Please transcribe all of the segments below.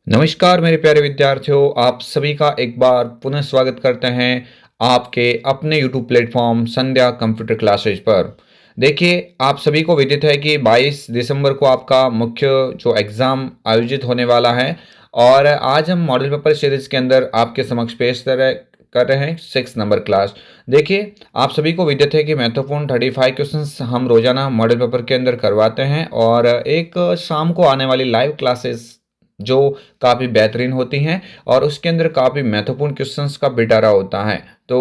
नमस्कार मेरे प्यारे विद्यार्थियों, आप सभी का एक बार पुनः स्वागत करते हैं आपके अपने YouTube प्लेटफॉर्म संध्या कंप्यूटर क्लासेज पर। देखिए, आप सभी को विदित है कि 22 दिसंबर को आपका मुख्य जो एग्ज़ाम आयोजित होने वाला है और आज हम मॉडल पेपर सीरीज़ के अंदर आपके समक्ष पेश कर रहे हैं 6 नंबर क्लास। देखिए, आप सभी को विदित है कि महत्वपूर्ण 35 क्वेश्चंस हम रोज़ाना मॉडल पेपर के अंदर करवाते हैं और एक शाम को आने वाली लाइव क्लासेस जो काफ़ी बेहतरीन होती हैं और उसके अंदर काफ़ी महत्वपूर्ण क्वेश्चंस का बिटारा होता है। तो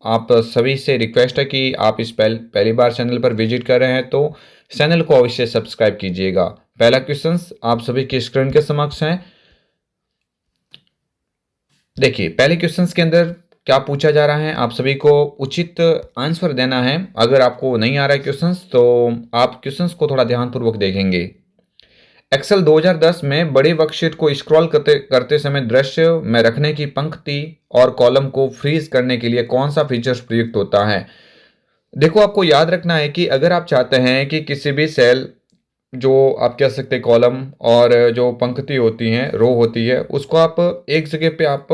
आप सभी से रिक्वेस्ट है कि आप इस पहली बार चैनल पर विजिट कर रहे हैं तो चैनल को अवश्य सब्सक्राइब कीजिएगा। पहला क्वेश्चंस आप सभी की स्क्रीन के समक्ष है। देखिए, पहले क्वेश्चंस के अंदर क्या पूछा जा रहा है, आप सभी को उचित आंसर देना है। अगर आपको नहीं आ रहा है क्वेश्चंस तो आप क्वेश्चंस को थोड़ा ध्यानपूर्वक देखेंगे। एक्सेल 2010 में बड़े वर्कशीट को स्क्रॉल करते करते समय दृश्य में रखने की पंक्ति और कॉलम को फ्रीज करने के लिए कौन सा फीचर्स प्रयुक्त होता है। देखो, आपको याद रखना है कि अगर आप चाहते हैं कि किसी भी सेल जो आप कह सकते हैं कॉलम और जो पंक्ति होती हैं रो होती है उसको आप एक जगह पे आप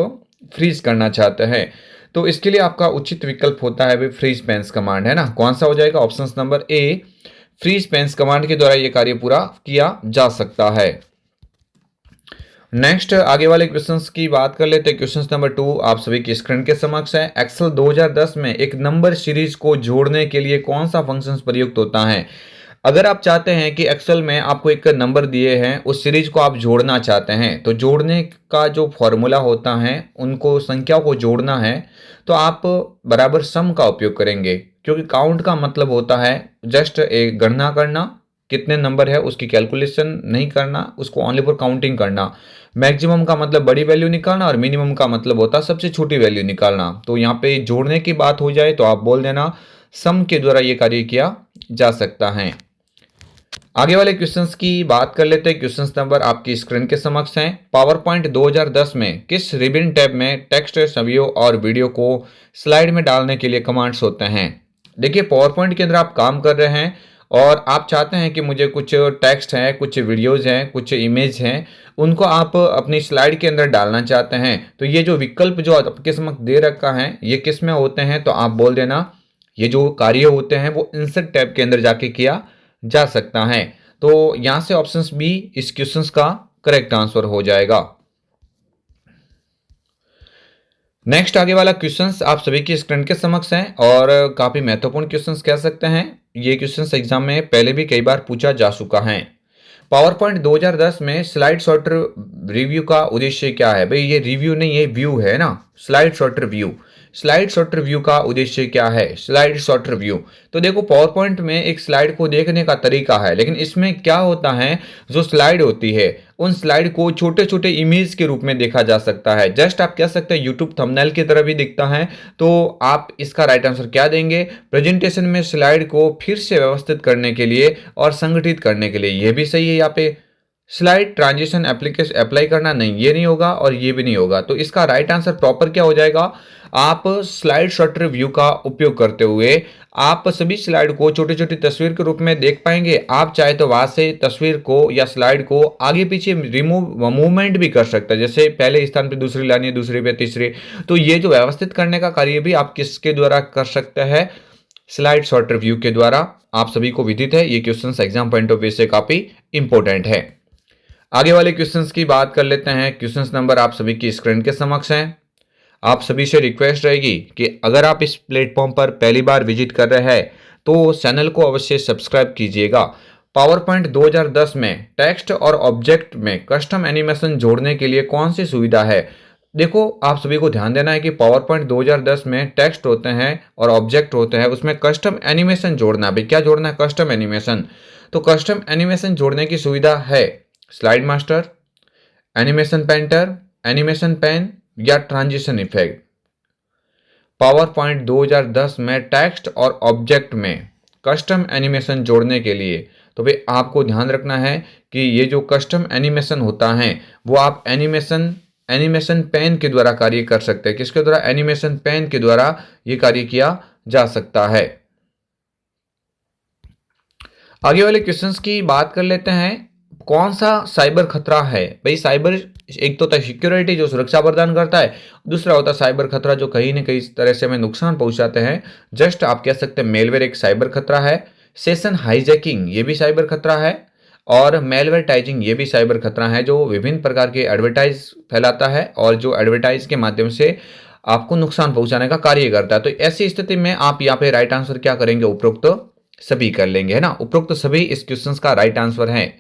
फ्रीज करना चाहते हैं तो इसके लिए आपका उचित विकल्प होता है भी फ्रीज पेंस कमांड, है ना। कौन सा हो जाएगा? Option number A, freeze panes command के द्वारा ये कार्य पूरा किया जा सकता है। नेक्स्ट आगे वाले क्वेश्चंस की बात कर लेते हैं। क्वेश्चन नंबर 2 आप सभी की स्क्रीन के समक्ष है। एक्सेल 2010 में एक नंबर सीरीज को जोड़ने के लिए कौन सा फंक्शन प्रयुक्त होता है। अगर आप चाहते हैं कि एक्सेल में आपको एक नंबर दिए हैं, उस सीरीज को आप जोड़ना चाहते हैं तो जोड़ने का जो फॉर्मूला होता है उनको संख्याओं को जोड़ना है तो आप बराबर सम का उपयोग करेंगे, क्योंकि काउंट का मतलब होता है जस्ट एक गणना करना, कितने नंबर है उसकी कैलकुलेशन नहीं करना, उसको ओनली फॉर काउंटिंग करना। मैक्सिमम का मतलब बड़ी वैल्यू निकालना और मिनिमम का मतलब होता है सबसे छोटी वैल्यू निकालना। तो यहाँ पे जोड़ने की बात हो जाए तो आप बोल देना सम के द्वारा ये कार्य किया जा सकता है। आगे वाले क्वेश्चंस की बात कर लेते हैं। क्वेश्चंस नंबर आपकी स्क्रीन के समक्ष हैं। पावर पॉइंट 2010 में किस रिबन टैब में टेक्स्ट, छवियों और वीडियो को स्लाइड में डालने के लिए कमांड्स होते हैं। देखिए, पावर पॉइंट के अंदर आप काम कर रहे हैं और आप चाहते हैं कि मुझे कुछ टेक्स्ट हैं, कुछ वीडियोज हैं, कुछ इमेज हैं, उनको आप अपनी स्लाइड के अंदर डालना चाहते हैं तो ये जो विकल्प जो आपके समक्ष दे रखा है ये किस में होते हैं तो आप बोल देना ये जो कार्य होते हैं वो इंसर्ट टैब के अंदर जाके किया जा सकता है। तो यहां से ऑप्शन बी इस क्वेश्चन का करेक्ट आंसर हो जाएगा। नेक्स्ट आगे वाला क्वेश्चंस आप सभी की स्क्रीन के समक्ष है और काफी महत्वपूर्ण क्वेश्चंस कह सकते हैं। ये क्वेश्चंस एग्जाम में पहले भी कई बार पूछा जा चुका है। पावर पॉइंट 2010 में स्लाइड शॉर्टर रिव्यू का उद्देश्य क्या है? भाई ये रिव्यू नहीं, ये व्यू है ना, slide shorter view. Slide shorter view का उद्देश्य क्या है? स्लाइड शॉर्टर व्यू, तो देखो पावर पॉइंट में एक स्लाइड को देखने का तरीका है, लेकिन इसमें क्या होता है जो स्लाइड होती है उन स्लाइड को छोटे छोटे इमेज के रूप में देखा जा सकता है। जस्ट आप कह सकते हैं यूट्यूब थंबनेल की तरह भी दिखता है। तो आप इसका राइट आंसर क्या देंगे? प्रेजेंटेशन में स्लाइड को फिर से व्यवस्थित करने के लिए और संगठित करने के लिए, ये भी सही है। यहाँ पे स्लाइड ट्रांजिशन एप्लीकेशन अप्लाई करना नहीं, ये नहीं होगा और ये भी नहीं होगा। तो इसका राइट आंसर प्रॉपर क्या हो जाएगा? आप स्लाइड शॉर्टर व्यू का उपयोग करते हुए आप सभी स्लाइड को छोटी छोटी तस्वीर के रूप में देख पाएंगे। आप चाहे तो वहां से तस्वीर को या स्लाइड को आगे पीछे रिमूव मूवमेंट भी कर सकते हैं, जैसे पहले स्थान पे दूसरी लानी, दूसरी पे तीसरी। तो ये जो व्यवस्थित करने का कार्य भी आप किसके द्वारा कर सकते हैं? स्लाइड शॉर्टर व्यू के द्वारा। आप सभी को विदित है ये question exam point of view से काफी इंपॉर्टेंट है। आगे वाले क्वेश्चंस की बात कर लेते हैं। क्वेश्चंस नंबर आप सभी की स्क्रीन के समक्ष हैं। आप सभी से रिक्वेस्ट रहेगी कि अगर आप इस प्लेटफॉर्म पर पहली बार विजिट कर रहे हैं तो चैनल को अवश्य सब्सक्राइब कीजिएगा। पावर पॉइंट 2010 में टेक्स्ट और ऑब्जेक्ट में कस्टम एनिमेशन जोड़ने के लिए कौन सी सुविधा है? देखो, आप सभी को ध्यान देना है कि पावर पॉइंट 2010 में टेक्स्ट होते हैं और ऑब्जेक्ट होते हैं, उसमें कस्टम एनिमेशन जोड़ना भी, क्या जोड़ना है? Custom animation. तो कस्टम एनिमेशन जोड़ने की सुविधा है slide master, animation painter, animation pane या ट्रांजिशन इफेक्ट। पावर पॉइंट 2010 में टेक्स्ट और ऑब्जेक्ट में कस्टम एनिमेशन जोड़ने के लिए तो भाई आपको ध्यान रखना है कि ये जो कस्टम एनिमेशन होता है वो आप एनिमेशन पेन के द्वारा कार्य कर सकते हैं। किसके द्वारा? एनिमेशन पेन के द्वारा ये कार्य किया जा सकता है। आगे वाले क्वेश्चंस की बात कर लेते हैं। कौन सा साइबर खतरा है भाई? साइबर एक तो होता है सिक्योरिटी जो सुरक्षा प्रदान करता है, दूसरा होता है साइबर खतरा जो कहीं ना कहीं तरह से हमें नुकसान पहुंचाते हैं। जस्ट आप कह सकते हैं मेलवेयर एक साइबर खतरा है, सेशन हाईजैकिंग ये भी साइबर खतरा है, और मेलवेयरटाइजिंग ये भी साइबर खतरा है जो विभिन्न प्रकार के एडवर्टाइज फैलाता है और जो एडवर्टाइज के माध्यम से आपको नुकसान पहुंचाने का कार्य करता है। तो ऐसी स्थिति में आप यहाँ पे राइट आंसर क्या करेंगे? उपरोक्त सभी कर लेंगे, है ना। उपरोक्त सभी इस क्वेश्चन का राइट आंसर है।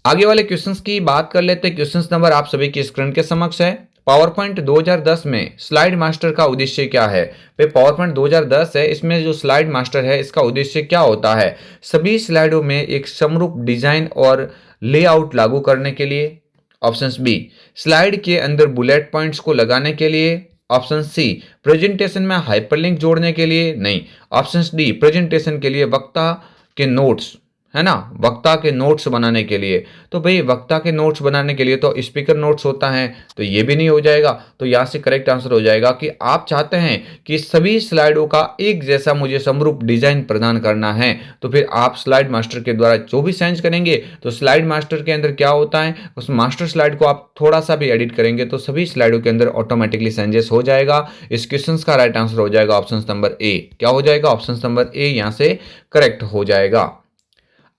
आगे वाले क्वेश्चंस की बात कर लेते हैं। क्वेश्चंस नंबर आप सभी की स्क्रीन के समक्ष है। पावर पॉइंट 2010 में स्लाइड मास्टर का उद्देश्य क्या है? भाई पावर पॉइंट 2010 है, इसमें जो स्लाइड मास्टर है इसका उद्देश्य क्या होता है? सभी स्लाइडों में एक समरूप डिजाइन और लेआउट लागू करने के लिए। ऑप्शन बी, स्लाइड के अंदर बुलेट पॉइंट्स को लगाने के लिए। ऑप्शन सी, प्रेजेंटेशन में हाइपरलिंक जोड़ने के लिए। नहीं। ऑप्शन डी, प्रेजेंटेशन के लिए वक्ता के नोट्स, है ना, वक्ता के नोट्स बनाने के लिए। तो भाई वक्ता के नोट्स बनाने के लिए तो स्पीकर नोट्स होता है, तो ये भी नहीं हो जाएगा। तो यहाँ से करेक्ट आंसर हो जाएगा कि आप चाहते हैं कि सभी स्लाइडों का एक जैसा मुझे समरूप डिजाइन प्रदान करना है, तो फिर आप स्लाइड मास्टर के द्वारा जो भी चेंज करेंगे, तो स्लाइड मास्टर के अंदर क्या होता है, उस मास्टर स्लाइड को आप थोड़ा सा भी एडिट करेंगे तो सभी स्लाइडों के अंदर ऑटोमेटिकली चेंजेस हो जाएगा। इस क्वेश्चन का राइट आंसर हो जाएगा ऑप्शन नंबर ए। क्या हो जाएगा? ऑप्शन नंबर ए यहाँ से करेक्ट हो जाएगा।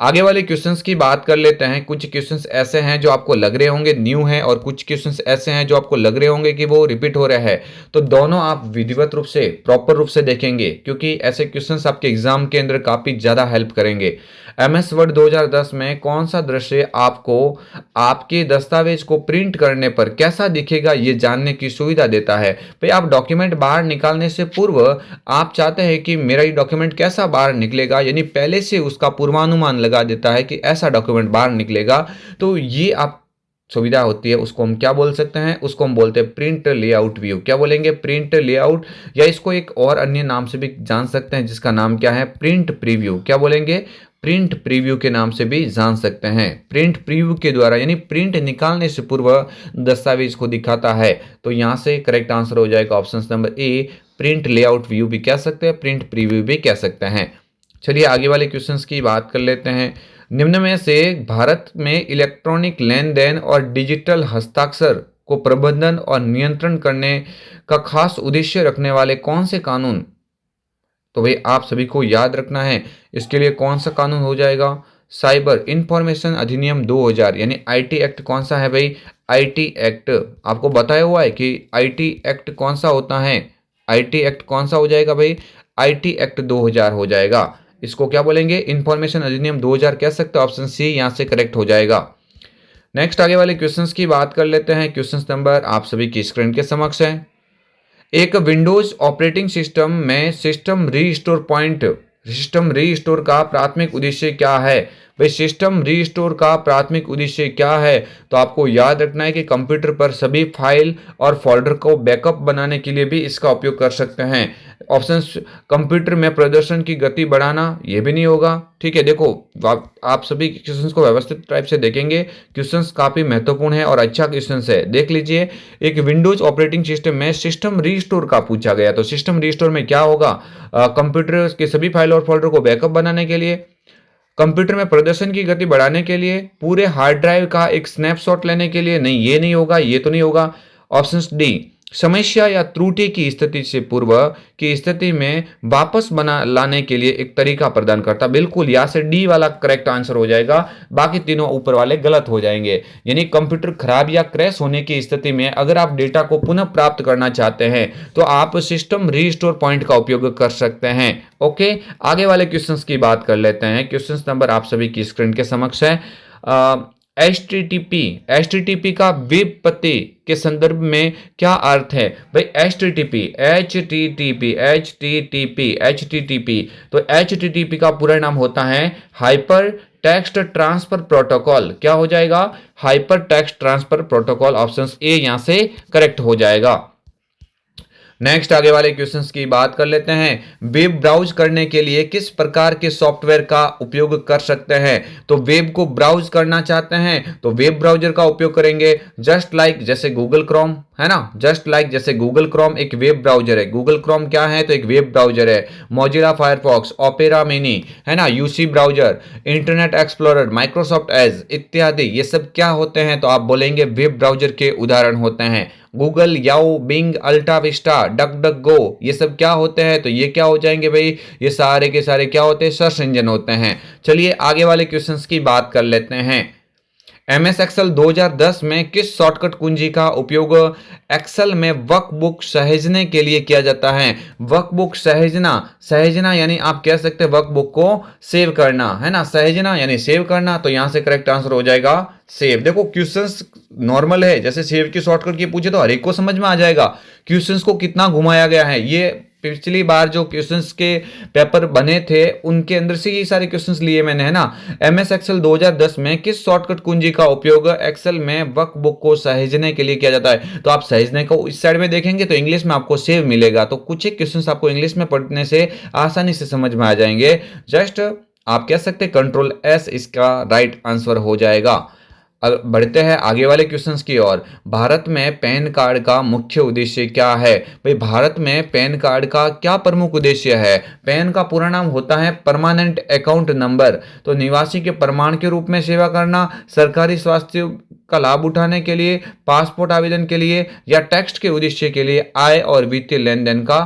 आगे वाले क्वेश्चंस की बात कर लेते हैं। कुछ क्वेश्चंस ऐसे हैं जो आपको लग रहे होंगे न्यू हैं, और कुछ क्वेश्चंस ऐसे हैं जो आपको लग रहे होंगे कि वो रिपीट हो रहे हैं। तो दोनों आप विधिवत रूप से प्रॉपर रूप से देखेंगे, क्योंकि ऐसे क्वेश्चंस आपके एग्जाम के अंदर काफी ज्यादा हेल्प करेंगे। MS वर्ड 2010 में कौन सा दृश्य आपको आपके दस्तावेज को प्रिंट करने पर कैसा दिखेगा ये जानने की सुविधा देता है? भाई आप डॉक्यूमेंट बाहर निकालने से पूर्व आप चाहते हैं कि मेरा ये डॉक्यूमेंट कैसा बाहर निकलेगा, यानी पहले से उसका पूर्वानुमान लगा देता है कि ऐसा डॉक्यूमेंट बाहर निकलेगा। तो ये आप सुविधा होती है, उसको हम क्या बोल सकते हैं? उसको हम बोलते हैं प्रिंट लेआउट व्यू। क्या बोलेंगे? प्रिंट लेआउट, या इसको एक और अन्य नाम से भी जान सकते हैं जिसका नाम क्या है? Print preview. क्या बोलेंगे? प्रिंट प्रीव्यू के नाम से भी जान सकते हैं। प्रिंट प्रीव्यू के द्वारा यानी प्रिंट निकालने से पूर्व दस्तावेज को दिखाता है। तो यहां से करेक्ट आंसर हो जाएगा ऑप्शन नंबर ए, प्रिंट लेआउट व्यू भी कह सकते हैं, प्रिंट प्रीव्यू भी कह सकते हैं। चलिए आगे वाले क्वेश्चंस की बात कर लेते हैं। निम्न में से भारत में इलेक्ट्रॉनिक लेन देन और डिजिटल हस्ताक्षर को प्रबंधन और नियंत्रण करने का खास उद्देश्य रखने वाले कौन से कानून? तो भाई आप सभी को याद रखना है, इसके लिए कौन सा कानून हो जाएगा? साइबर इंफॉर्मेशन अधिनियम 2000 यानी IT एक्ट। कौन सा है भाई? IT act. आपको बताया हुआ है कि IT एक्ट कौन सा होता है? IT एक्ट कौन सा हो जाएगा भाई? IT एक्ट 2000 हो जाएगा। इसको क्या बोलेंगे? इंफॉर्मेशन अधिनियम 2000 कह सकते हो। ऑप्शन सी यहाँ से करेक्ट हो जाएगा। नेक्स्ट आगे वाले क्वेश्चंस की बात कर लेते हैं। क्वेश्चंस नंबर आप सभी की स्क्रीन के समक्ष है। एक विंडोज ऑपरेटिंग सिस्टम में सिस्टम रीस्टोर का प्राथमिक उद्देश्य क्या है? भाई सिस्टम रीस्टोर का प्राथमिक उद्देश्य क्या है? तो आपको याद रखना है कि कंप्यूटर पर सभी फाइल और फोल्डर को बैकअप बनाने के लिए भी इसका उपयोग कर सकते हैं। ऑप्शन, कंप्यूटर में प्रदर्शन की गति बढ़ाना, ये भी नहीं होगा। ठीक है, देखो आप सभी क्वेश्चंस को व्यवस्थित टाइप से देखेंगे। क्वेश्चंस काफी महत्वपूर्ण है और अच्छा क्वेश्चंस है। देख लीजिए, एक विंडोज ऑपरेटिंग सिस्टम में सिस्टम रीस्टोर का पूछा गया। तो सिस्टम रीस्टोर में क्या होगा? कंप्यूटर के सभी फाइल और फोल्डर को बैकअप बनाने के लिए, कंप्यूटर में प्रदर्शन की गति बढ़ाने के लिए, पूरे हार्ड ड्राइव का एक स्नैपशॉट लेने के लिए। नहीं, ये नहीं होगा, ये तो नहीं होगा। ऑप्शन डी, समस्या या त्रुटि की स्थिति से पूर्व की स्थिति में वापस बना लाने के लिए एक तरीका प्रदान करता। बिल्कुल, यहाँ से डी वाला करेक्ट आंसर हो जाएगा, बाकी तीनों ऊपर वाले गलत हो जाएंगे। यानी कंप्यूटर खराब या क्रैश होने की स्थिति में अगर आप डेटा को पुनः प्राप्त करना चाहते हैं तो आप सिस्टम रीस्टोर पॉइंट का उपयोग कर सकते हैं। ओके, आगे वाले क्वेश्चंस की बात कर लेते हैं। क्वेश्चंस नंबर आप सभी की स्क्रीन के समक्ष है। HTTP का वेब पते के संदर्भ में क्या अर्थ है? भाई HTTP तो HTTP का पूरा नाम होता है हाइपर टेक्स्ट ट्रांसफर प्रोटोकॉल। क्या हो जाएगा? Hyper text transfer protocol. Option A यहां से करेक्ट हो जाएगा। नेक्स्ट आगे वाले क्वेश्चंस की बात कर लेते हैं। वेब ब्राउज करने के लिए किस प्रकार के सॉफ्टवेयर का उपयोग कर सकते हैं? तो वेब को ब्राउज करना चाहते हैं तो वेब ब्राउजर का उपयोग करेंगे, जस्ट लाइक जैसे गूगल क्रोम, है ना, जस्ट लाइक जैसे गूगल क्रोम एक वेब ब्राउजर है। गूगल क्रोम क्या है, तो एक वेब ब्राउजर है। मोजिला फायरफॉक्स, ओपेरा मिनी, है ना, UC browser, internet explorer, Microsoft Edge इत्यादि, ये सब क्या होते हैं, तो आप बोलेंगे वेब ब्राउजर के उदाहरण होते हैं। Google, Yahoo, Bing, AltaVista, DuckDuckGo, ये सब क्या होते हैं, तो ये क्या हो जाएंगे भाई, ये सारे के सारे क्या होते हैं, सर्च इंजन होते हैं। चलिए आगे वाले क्वेश्चंस की बात कर लेते हैं। एमएस एक्सेल 2010 में किस शॉर्टकट कुंजी का उपयोग एक्सेल में वर्कबुक सहेजने के लिए किया जाता है? वर्कबुक सहेजना, सहेजना यानी आप कह सकते हैं वर्कबुक को सेव करना, है ना, सहेजना यानी सेव करना, तो यहां से करेक्ट आंसर हो जाएगा सेव। देखो क्वेश्चंस नॉर्मल है, जैसे सेव की शॉर्टकट की पूछे तो हर एक को समझ में आ जाएगा। क्वेश्चंस को कितना घुमाया गया है, ये पिछली बार जो क्वेश्चंस के पेपर बने थे उनके अंदर से ये सारे क्वेश्चंस लिए मैंने, है ना। एमएस एक्सेल 2010 में किस शॉर्टकट कुंजी का उपयोग एक्सेल में वर्कबुक को सहेजने के लिए किया जाता है? तो आप सहेजने को इस साइड में देखेंगे तो इंग्लिश में आपको सेव मिलेगा, तो कुछ एक क्वेश्चंस आपको इंग्लिश में पढ़ने से आसानी से समझ में आ जाएंगे। जस्ट आप कह सकते हैं कंट्रोल एस इसका राइट आंसर हो जाएगा। अब बढ़ते हैं आगे वाले क्वेश्चंस की ओर। भारत में पैन कार्ड का मुख्य उद्देश्य क्या है? भाई भारत में पैन कार्ड का क्या प्रमुख उद्देश्य है? पैन का पूरा नाम होता है परमानेंट अकाउंट नंबर। तो निवासी के प्रमाण के रूप में सेवा करना, सरकारी स्वास्थ्य का लाभ उठाने के लिए, पासपोर्ट आवेदन के लिए, या टैक्स के उद्देश्य के लिए आय और वित्तीय लेन देन का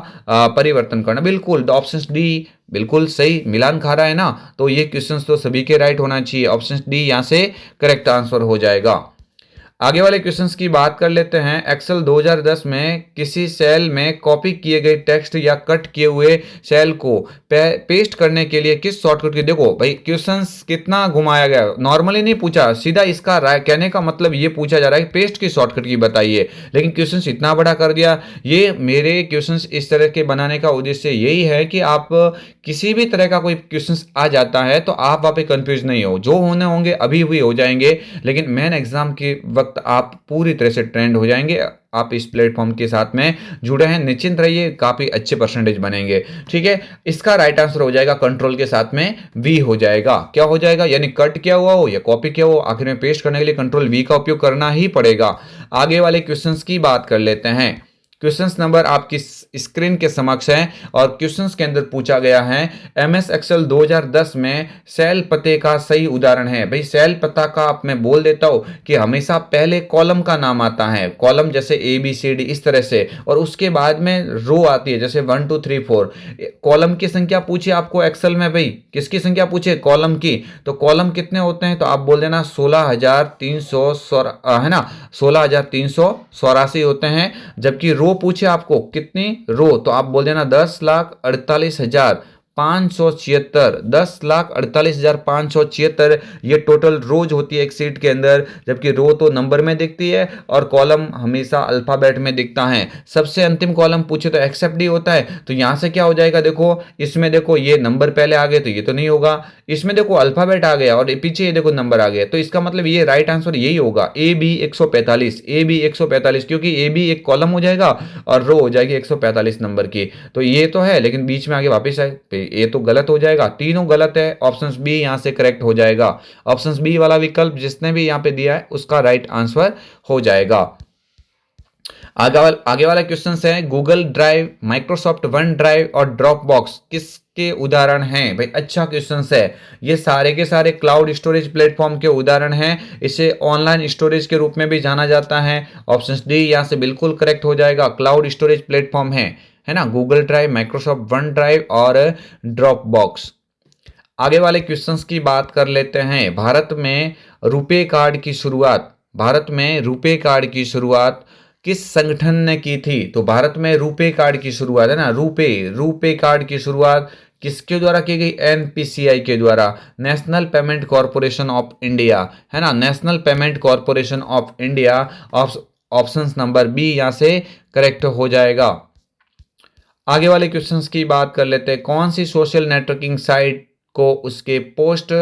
परिवर्तन करना। बिल्कुल ऑप्शन डी बिल्कुल सही मिलान खा रहा है ना, तो ये क्वेश्चंस तो सभी के राइट होना चाहिए। ऑप्शन डी यहां से करेक्ट आंसर हो जाएगा। आगे वाले क्वेश्चंस की बात कर लेते हैं। एक्सेल 2010 में किसी सेल में कॉपी किए गए टेक्स्ट या कट किए हुए सेल को पेस्ट करने के लिए किस शॉर्टकट की, देखो भाई क्वेश्चंस कितना घुमाया गया, नॉर्मली नहीं पूछा, सीधा इसका कहने का मतलब ये पूछा जा रहा है कि पेस्ट की शॉर्टकट की बताइए, लेकिन क्वेश्चंस इतना बड़ा कर दिया। ये मेरे क्वेश्चंस इस तरह के बनाने का उद्देश्य यही है कि आप किसी भी तरह का कोई क्वेश्चंस आ जाता है तो आप वहां पे कंफ्यूज नहीं हो, जो होने होंगे अभी भी हो जाएंगे, लेकिन मेन एग्जाम के वक्त आप पूरी तरह से ट्रेंड हो जाएंगे। आप इस प्लेटफॉर्म के साथ में जुड़े हैं, निश्चिंत रहिए, काफी अच्छे परसेंटेज बनेंगे। ठीक है, इसका राइट आंसर हो जाएगा कंट्रोल के साथ में वी हो जाएगा। क्या हो जाएगा, यानी कट किया हुआ हो या कॉपी किया हो, आखिर में पेस्ट करने के लिए कंट्रोल वी का उपयोग करना ही पड़ेगा। आगे वाले क्वेश्चंस की बात कर लेते हैं। क्वेश्चंस नंबर आपकी स्क्रीन के समक्ष है और क्वेश्चंस के अंदर पूछा गया है एमएस एक्सेल 2010 में सेल पते का सही उदाहरण है। भाई सेल पता का आप मैं बोल देता हूं कि हमेशा पहले कॉलम का नाम आता है, कॉलम जैसे ए बी सी डी इस तरह से, और उसके बाद में रो आती है जैसे 1 2 3 4। कॉलम की संख्या पूछे आपको एक्सेल में, भाई किसकी संख्या पूछे, कॉलम की, तो कॉलम कितने होते हैं, तो आप बोल देना 16,300 है ना, 16,384 होते हैं। जबकि रो पूछे आपको कितनी रो, तो आप बोल देना 10,48,576, 10,48,576 ये टोटल रोज होती है एक सीट के अंदर, जबकि रो तो नंबर में दिखती है और कॉलम हमेशा अल्फाबेट में दिखता है। सबसे अंतिम कॉलम पूछे तो एक्सेप्ट डी होता है, तो यहां से क्या हो जाएगा, देखो इसमें देखो ये नंबर पहले आ गए तो ये तो नहीं होगा, इसमें देखो अल्फाबेट आ गया और पीछे ये देखो नंबर आ गया, तो इसका मतलब ये राइट आंसर यही होगा, ए बी 145, ए बी 145, क्योंकि ए बी एक कॉलम हो जाएगा और रो हो जाएगी 145 नंबर की। तो ये तो है, लेकिन बीच में आगे वापस आए ये तो गलत हो जाएगा, तीनों गलत है। ऑप्शन बी यहां से करेक्ट हो जाएगा। ऑप्शन बी वाला विकल्प जिसने भी यहां पे दिया है उसका राइट आंसर हो जाएगा। आगे वाला क्वेश्चन है Google drive, Microsoft one drive और ड्रॉप बॉक्स किसके उदाहरण हैं? भाई अच्छा क्वेश्चन है, ये सारे के सारे क्लाउड स्टोरेज प्लेटफॉर्म के उदाहरण हैं। इसे ऑनलाइन स्टोरेज के रूप में भी जाना जाता है। ऑप्शन डी यहां से बिल्कुल करेक्ट हो जाएगा, क्लाउड स्टोरेज प्लेटफॉर्म है ना, Google drive, Microsoft one drive और ड्रॉप बॉक्स। आगे वाले क्वेश्चंस की बात कर लेते हैं। भारत में रुपे कार्ड की शुरुआत किस संगठन ने की थी? तो भारत में रुपे कार्ड की शुरुआत है ना, रुपे कार्ड की शुरुआत किसके द्वारा की गई? एनपीसीआई के द्वारा, national payment corporation of India, है ना, national payment corporation of India. Option number B यहां से करेक्ट हो जाएगा। आगे वाले क्वेश्चंस की बात कर लेते हैं। कौन सी सोशल नेटवर्किंग साइट को उसके पोस्ट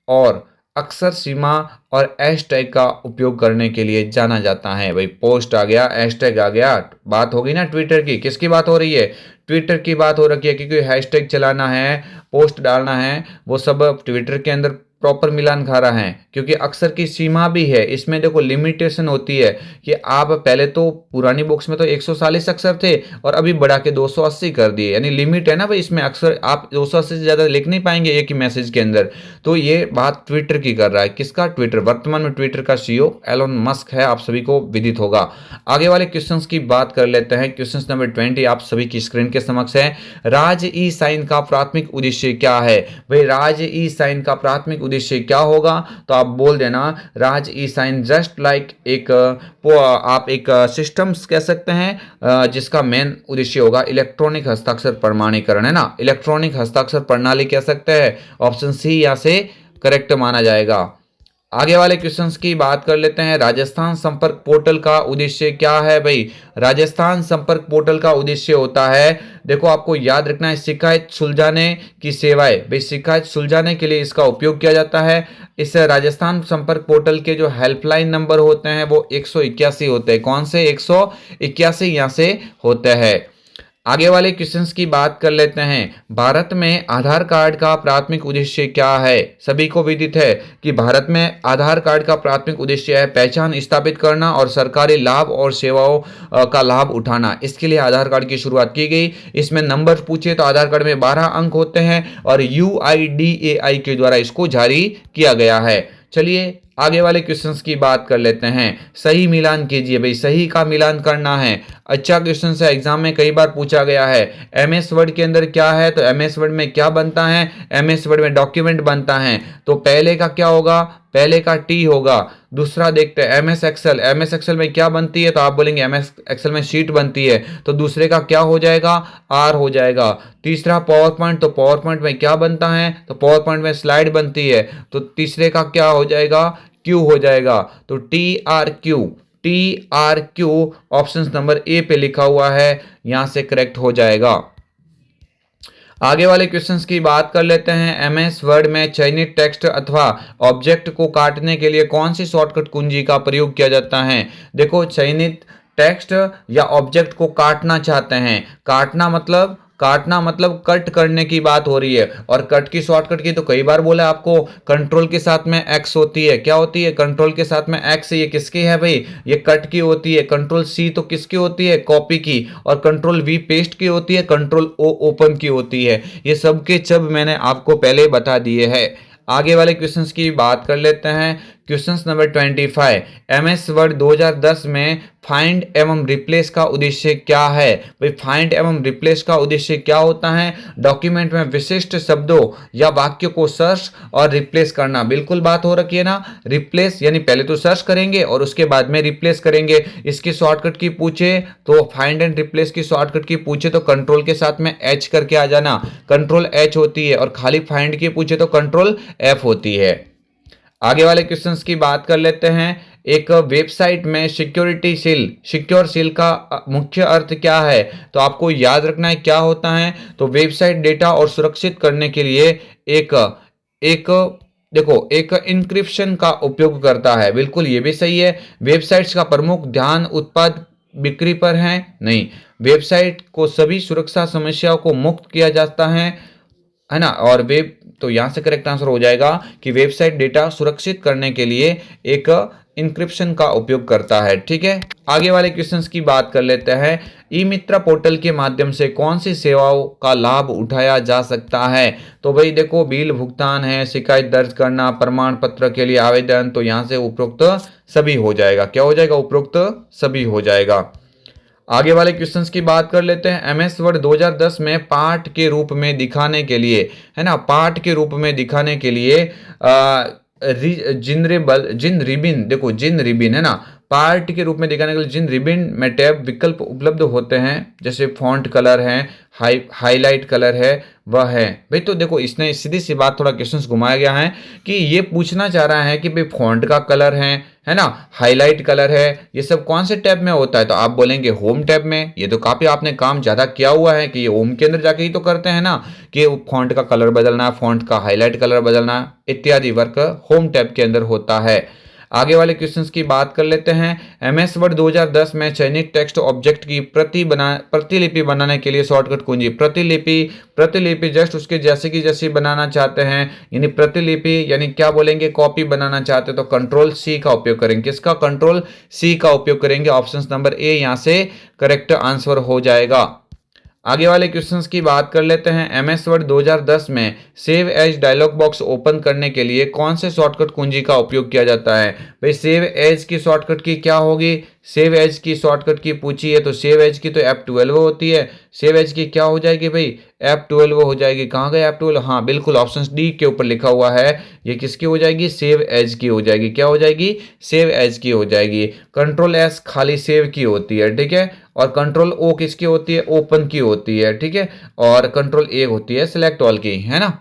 और अक्सर सीमा और हैशटैग का उपयोग करने के लिए जाना जाता है? भाई पोस्ट आ गया, हैशटैग आ गया, बात होगी ना ट्विटर की, किसकी बात हो रही है? ट्विटर की बात हो रही है, क्योंकि हैशटैग चलाना है, पोस्ट डालना है, वो सब ट्विटर के अंदर प्रॉपर मिलान खा रहा है, क्योंकि अक्सर की सीमा भी है इसमें। देखो लिमिटेशन होती है कि आप पहले तो पुरानी बुक्स में तो 140 अक्षर थे और अभी बढ़ा के 280 कर दिए, यानी लिमिट है ना भाई इसमें। अक्सर आप 280 से ज़्यादा लिख नहीं पाएंगे एक ही मैसेज के अंदर। तो ये बात ट्विटर की कर रहा है। किसका? ट्विटर। वर्तमान में ट्विटर का सीईओ एलोन मस्क है, आप सभी को विदित होगा। आगे वाले क्वेश्चंस की बात कर लेते हैं। क्वेश्चन नंबर 20 आप सभी की स्क्रीन के समक्ष है। राज ई साइन का प्राथमिक उद्देश्य क्या है? भाई राज ई साइन का प्राथमिक उद्देश्य क्या होगा? तो आप बोल देना राज ई साइन जस्ट लाइक एक आप एक सिस्टम्स कह सकते हैं जिसका मेन उद्देश्य होगा इलेक्ट्रॉनिक हस्ताक्षर प्रमाणीकरण, है ना। इलेक्ट्रॉनिक हस्ताक्षर प्रणाली कह सकते हैं। ऑप्शन सी यहाँ से करेक्ट माना जाएगा। आगे वाले क्वेश्चंस की बात कर लेते हैं। राजस्थान संपर्क पोर्टल का उद्देश्य क्या है? भाई राजस्थान संपर्क पोर्टल का उद्देश्य होता है, देखो आपको याद रखना है, शिकायत सुलझाने की सेवाएं। भाई शिकायत सुलझाने के लिए इसका उपयोग किया जाता है। इस राजस्थान संपर्क पोर्टल के जो हेल्पलाइन नंबर होते हैं वो 181 होते हैं। कौन से? 181 यहाँ से होते हैं। आगे वाले क्वेश्चंस की बात कर लेते हैं। भारत में आधार कार्ड का प्राथमिक उद्देश्य क्या है? सभी को विदित है कि भारत में आधार कार्ड का प्राथमिक उद्देश्य है पहचान स्थापित करना और सरकारी लाभ और सेवाओं का लाभ उठाना। इसके लिए आधार कार्ड की शुरुआत की गई। इसमें नंबर पूछे तो आधार कार्ड में 12 अंक होते हैं और UIDAI के द्वारा इसको जारी किया गया है। चलिए आगे वाले क्वेश्चंस की बात कर लेते हैं। सही मिलान कीजिए। भाई सही का मिलान करना है। अच्छा क्वेश्चन है, एग्जाम में कई बार पूछा गया है। MS वर्ड के अंदर क्या है? तो MS वर्ड में क्या बनता है? MS वर्ड में डॉक्यूमेंट बनता है। तो पहले का क्या होगा? पहले का T होगा। दूसरा देखते हैं MS एक्सेल। MS एक्सेल में क्या बनती है? तो आप बोलेंगे MS एक्सेल में शीट बनती है। तो दूसरे का क्या हो जाएगा? R हो जाएगा। तीसरा पावर पॉइंट। तो पावर पॉइंट में क्या बनता है? तो पावर पॉइंट में स्लाइड बनती है। तो तीसरे का क्या हो जाएगा? Q हो जाएगा। तो TRQ ऑप्शन नंबर ए पे लिखा हुआ है, यहां से करेक्ट हो जाएगा। आगे वाले क्वेश्चंस की बात कर लेते हैं। MS वर्ड में चयनित टेक्स्ट अथवा ऑब्जेक्ट को काटने के लिए कौन सी शॉर्टकट कुंजी का प्रयोग किया जाता है? देखो चयनित टेक्स्ट या ऑब्जेक्ट को काटना चाहते हैं। काटना मतलब कट करने की बात हो रही है। और कट की शॉर्टकट की तो कई बार बोला आपको, कंट्रोल के साथ में एक्स होती है। क्या होती है? कंट्रोल के साथ में एक्स। ये किसकी है भाई? ये कट की होती है। कंट्रोल C तो किसकी होती है? कॉपी की। और कंट्रोल V पेस्ट की होती है। कंट्रोल O ओपन की होती है। ये सब के सब मैंने आपको पहले बता दिए हैं। आगे वाले क्वेश्चंस की बात कर लेते हैं। Question number 25। MS वर्ड 2010 में फाइंड एवं रिप्लेस का उद्देश्य क्या है? भाई फाइंड एवं रिप्लेस का उद्देश्य क्या होता है? डॉक्यूमेंट में विशिष्ट शब्दों या वाक्यों को सर्च और रिप्लेस करना। बिल्कुल बात हो रखी है ना। रिप्लेस यानी पहले तो सर्च करेंगे और उसके बाद में रिप्लेस करेंगे। इसकी शॉर्टकट की पूछे तो फाइंड एंड रिप्लेस की शॉर्टकट की पूछे तो कंट्रोल के साथ में H करके आ जाना। कंट्रोल H होती है। और खाली फाइंड की पूछे तो कंट्रोल F होती है। आगे वाले क्वेश्चंस की बात कर लेते हैं। एक वेबसाइट में सिक्योर सील का मुख्य अर्थ क्या है? तो आपको याद रखना है क्या होता है। तो वेबसाइट डेटा और सुरक्षित करने के लिए एक इंक्रिप्शन का उपयोग करता है। बिल्कुल ये भी सही है। वेबसाइट्स का प्रमुख ध्यान उत्पाद बिक्री पर है? नहीं, वेबसाइट को सभी सुरक्षा समस्याओं को मुक्त किया जाता है ना। और वेब तो यहां से करेक्ट आंसर हो जाएगा कि वेबसाइट डेटा सुरक्षित करने के लिए एक इंक्रिप्शन का उपयोग करता है। ठीक है, आगे वाले क्वेश्चंस की बात कर लेते हैं। ई मित्रा पोर्टल के माध्यम से कौन सी सेवाओं का लाभ उठाया जा सकता है? तो भाई देखो बिल भुगतान है, शिकायत दर्ज करना, प्रमाण पत्र के लिए आवेदन। तो यहां से उपरोक्त सभी हो जाएगा। क्या हो जाएगा? उपरोक्त सभी हो जाएगा। आगे वाले क्वेश्चंस की बात कर लेते हैं। MS वर्ड 2010 में पाठ के रूप में दिखाने के लिए, है ना, पाठ के रूप में दिखाने के लिए जिन रिबिन, देखो जिन रिबिन है ना, पार्ट के रूप में दिखाने के लिए जिन रिबिन में टैब विकल्प उपलब्ध होते हैं, जैसे फॉन्ट कलर है, हाईलाइट कलर है, वह है। भाई तो देखो इसने सीधी सी बात, थोड़ा क्वेश्चंस घुमाया गया है कि ये पूछना चाह रहा है कि भाई फॉन्ट का कलर है ना, हाईलाइट कलर है, ये सब कौन से टैब में होता है? तो आप बोलेंगे होम टैब में। ये तो काफी आपने काम ज्यादा किया हुआ है कि ये होम के अंदर जाके ही तो करते हैं ना, कि फॉन्ट का कलर बदलना, फॉन्ट का हाईलाइट कलर बदलना इत्यादि वर्क होम टैब के अंदर होता है। आगे वाले क्वेश्चंस की बात कर लेते हैं। एमएस वर्ड 2010 में चयनित टेक्स्ट ऑब्जेक्ट की प्रतिलिपि बनाने के लिए शॉर्टकट कुंजी। प्रतिलिपि जस्ट उसके जैसे की जैसी बनाना चाहते हैं, यानी प्रतिलिपि यानी क्या बोलेंगे, कॉपी बनाना चाहते तो कंट्रोल सी का उपयोग करेंगे। किसका? कंट्रोल सी का उपयोग करेंगे। ऑप्शन नंबर ए यहां से करेक्ट आंसर हो जाएगा। आगे वाले क्वेश्चंस की बात कर लेते हैं। एमएस वर्ड 2010 में save as dialog box open करने के लिए कौन से शॉर्टकट कुंजी का उपयोग किया जाता है? भाई सेव एज की शॉर्टकट की क्या होगी? सेव एज की शॉर्टकट की पूछी है तो सेव एज की तो F12 होती है। सेव एज की क्या हो जाएगी भाई? F12 हो जाएगी। कहाँ गए F12? हाँ बिल्कुल, ऑप्शन डी के ऊपर लिखा हुआ है। ये किसकी हो जाएगी? सेव एज की हो जाएगी। क्या हो जाएगी? सेव एज की हो जाएगी। कंट्रोल एस खाली सेव की होती है, ठीक है। और कंट्रोल ओ किसकी होती है? ओपन की होती है, ठीक है। और कंट्रोल ए होती है सिलेक्ट ऑल की, है ना।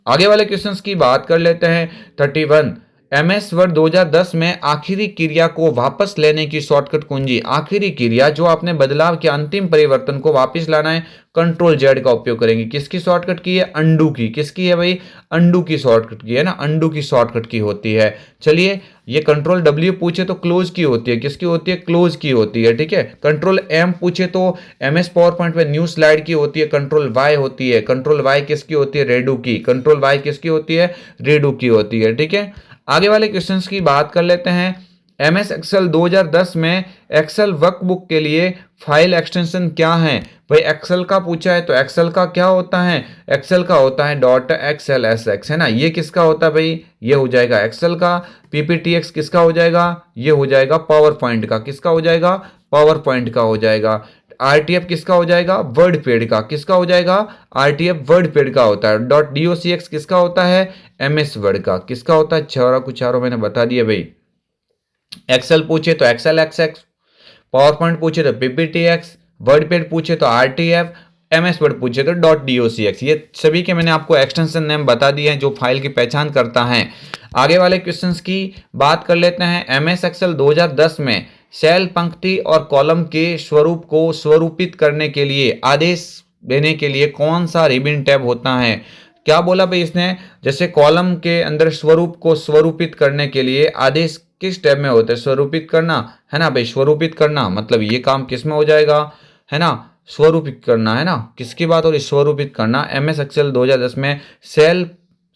आगे वाले क्वेश्चंस की बात कर लेते हैं। 31 एमएस वर्ड 2010 में आखिरी क्रिया को वापस लेने की शॉर्टकट कुंजी। आखिरी क्रिया जो आपने बदलाव के अंतिम परिवर्तन को वापस लाना है, कंट्रोल जेड का उपयोग करेंगे। किसकी शॉर्टकट की है? अंडू की। किसकी है भाई? अंडू की शॉर्टकट की है ना, अंडू की शॉर्टकट की होती है। चलिए, ये कंट्रोल डब्ल्यू पूछे तो क्लोज की होती है। किसकी होती है? क्लोज की होती है, ठीक है। कंट्रोल एम पूछे तो एमएस पावर पॉइंट में न्यू स्लाइड की होती है। कंट्रोल वाई होती है। कंट्रोल वाई किसकी होती है? रेडू की। कंट्रोल वाई किसकी होती है? रेडू की होती है, ठीक है। आगे वाले क्वेश्चंस की बात कर लेते हैं। एमएस एक्सेल 2010 में एक्सेल वर्कबुक के लिए फाइल एक्सटेंशन क्या है? भाई एक्सेल का पूछा है तो एक्सेल का क्या होता है? एक्सेल का होता है .xlsx, है ना। ये किसका होता है भाई? ये हो जाएगा एक्सेल का। PPTX किसका हो जाएगा? ये हो जाएगा पावर पॉइंट का। किसका हो जाएगा? पावर पॉइंट का हो जाएगा। RTF किसका हो जाएगा? वर्ड पेड का। किसका हो जाएगा? RTF वर्ड पेड का होता है। .docx किसका होता है? MS वर्ड का। किसका होता है? चारों कुछ चारों मैंने बता दिया भाई। एक्सेल पूछे तो एक्सेल एक्सएक्स, पावर पॉइंट पूछे तो PPTX, वर्ड पेड पूछे तो RTF, MS वर्ड पूछे तो .docx। ये सभी के मैंने आपको एक्सटेंशन नेम बता दिए हैं जो फाइल की पहचान करता है। आगे वाले क्वेश्चंस की बात कर लेते हैं। MS एक्सेल 2010 में सेल, पंक्ति और कॉलम के स्वरूप को स्वरूपित करने के लिए आदेश देने के लिए कौन सा रिबन टैब होता है? क्या बोला भाई इसने? जैसे कॉलम के अंदर स्वरूप को स्वरूपित करने के लिए आदेश किस टैब में होता है? स्वरूपित करना, है ना भाई। स्वरूपित करना मतलब ये काम किस में हो जाएगा, है ना। स्वरूपित करना, है ना। किसकी बात हो रही? स्वरूपित करना। एमएस एक्सेल 2010 में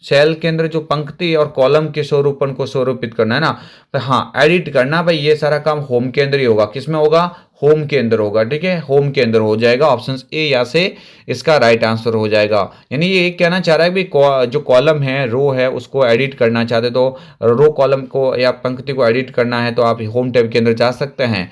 सेल के अंदर जो पंक्ति और कॉलम के स्वरूपन को स्वरूपित करना, है ना। तो हाँ, एडिट करना भाई, ये सारा काम होम के अंदर ही होगा। किसमें होगा? होम के अंदर होगा, ठीक है। होम के अंदर हो जाएगा। ऑप्शन ए या से इसका राइट आंसर हो जाएगा। यानी ये कहना चाह रहा है कि जो कॉलम है, रो है, उसको एडिट करना चाहते तो रो कॉलम को या पंक्ति को एडिट करना है तो आप होम टैब के अंदर जा सकते हैं।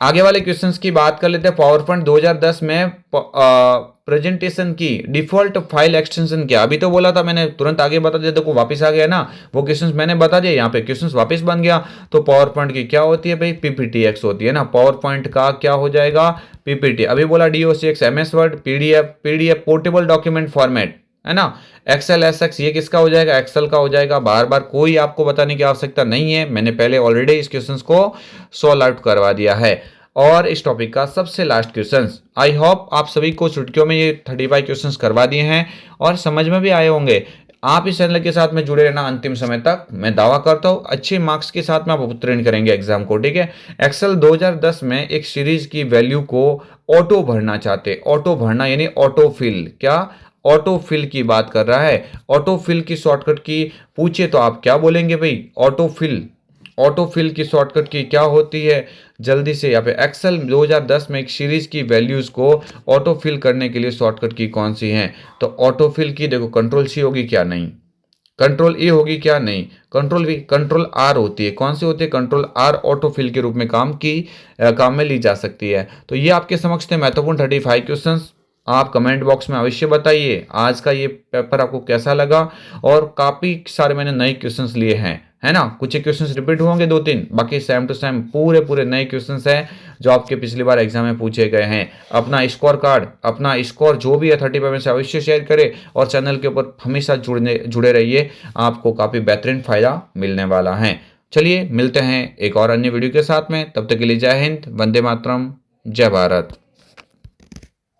आगे वाले क्वेश्चंस की बात कर लेते हैं। पावर पॉइंट 2010 में प्रेजेंटेशन की डिफॉल्ट फाइल एक्सटेंशन क्या? अभी तो बोला था मैंने, तुरंत आगे बता दिया, देखो वापस आ गया ना। वो क्वेश्चंस मैंने बता दिया, यहाँ पे क्वेश्चंस वापस बन गया। तो पावर पॉइंट की क्या होती है भाई? PPTX होती है ना। पावर पॉइंट का क्या हो जाएगा? PPT। अभी बोला DOCX, MS word, PDF portable document format, है ना। XLSX ये किसका हो जाएगा? एक्सेल का हो जाएगा। बार बार कोई आपको बताने की आवश्यकता नहीं है, मैंने पहले ऑलरेडी इस क्वेश्चन को सॉल्व आउट करवा दिया है। और इस टॉपिक का सबसे लास्ट क्वेश्चन, आई होप आप सभी को छुट्टियों में ये 35 क्वेश्चंस करवा दिए हैं और समझ में भी आए होंगे। आप इस चैनल के साथ में जुड़े रहना अंतिम समय तक। मैं दावा करता हूँ अच्छे मार्क्स के साथ में आप उत्तीर्ण करेंगे एग्जाम को, ठीक है। एक्सेल 2010 में एक सीरीज की वैल्यू को ऑटो भरना चाहते। ऑटो भरना यानी ऑटो फिल। क्या? ऑटो फिल की बात कर रहा है। ऑटो फिल की शॉर्टकट की पूछे तो आप क्या बोलेंगे भाई? Auto fill. ऑटो फिल की शॉर्टकट की क्या होती है? जल्दी से यहाँ पे एक्सेल 2010 में एक सीरीज की वैल्यूज को ऑटो फिल करने के लिए शॉर्टकट की कौन सी है? तो ऑटो फिल की देखो, कंट्रोल सी होगी क्या? नहीं। कंट्रोल ए होगी क्या? नहीं। कंट्रोल वी, कंट्रोल आर होती है। कौन सी होती है? कंट्रोल आर ऑटो फिल के रूप में काम में ली जा सकती है। तो ये आपके समक्ष थे महत्वपूर्ण 35 क्वेश्चंस। आप कमेंट बॉक्स में अवश्य बताइए आज का ये पेपर आपको कैसा लगा। और काफी सारे मैंने नए क्वेश्चंस लिए हैं, है ना। कुछ एक क्वेश्चंस रिपीट होंगे 2-3, बाकी सेम टू सेम पूरे नए क्वेश्चंस हैं जो आपके पिछली बार एग्जाम में पूछे गए हैं। अपना स्कोर कार्ड, अपना स्कोर जो भी है 35 में से अवश्य शेयर करें और चैनल के ऊपर हमेशा जुड़े रहिए। आपको काफी बेहतरीन फायदा मिलने वाला है। चलिए मिलते हैं एक और अन्य वीडियो के साथ में, तब तक के लिए जय हिंद, वंदे मातरम, जय भारत।